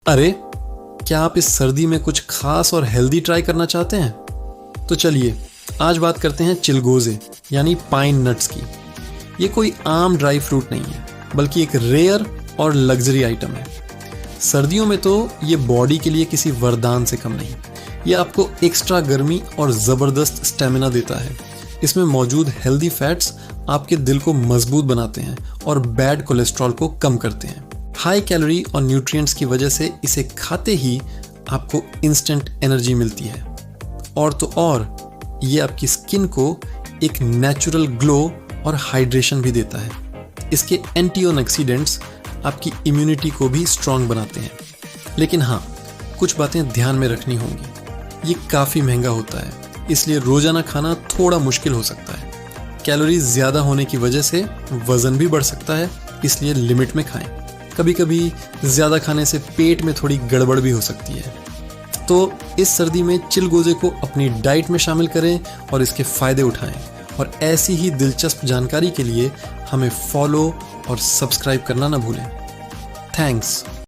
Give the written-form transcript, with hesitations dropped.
अरे, क्या आप इस सर्दी में कुछ खास और हेल्दी ट्राई करना चाहते हैं? तो चलिए आज बात करते हैं चिलगोजे यानी पाइन नट्स की। ये कोई आम ड्राई फ्रूट नहीं है, बल्कि एक रेयर और लग्जरी आइटम है। सर्दियों में तो ये बॉडी के लिए किसी वरदान से कम नहीं। ये आपको एक्स्ट्रा गर्मी और ज़बरदस्त स्टेमिना देता है। इसमें मौजूद हेल्दी फैट्स आपके दिल को मजबूत बनाते हैं और बैड कोलेस्ट्रॉल को कम करते हैं। हाई कैलोरी और न्यूट्रिएंट्स की वजह से इसे खाते ही आपको इंस्टेंट एनर्जी मिलती है। और तो और ये आपकी स्किन को एक नेचुरल ग्लो और हाइड्रेशन भी देता है। इसके एंटीऑक्सीडेंट्स आपकी इम्यूनिटी को भी स्ट्रांग बनाते हैं। लेकिन हाँ, कुछ बातें ध्यान में रखनी होंगी। ये काफ़ी महंगा होता है, इसलिए रोज़ाना खाना थोड़ा मुश्किल हो सकता है। कैलोरीज ज़्यादा होने की वजह से वज़न भी बढ़ सकता है, इसलिए लिमिट में खाएं। कभी कभी ज़्यादा खाने से पेट में थोड़ी गड़बड़ भी हो सकती है। तो इस सर्दी में चिलगोजे को अपनी डाइट में शामिल करें और इसके फ़ायदे उठाएं। और ऐसी ही दिलचस्प जानकारी के लिए हमें फॉलो और सब्सक्राइब करना ना भूलें। थैंक्स।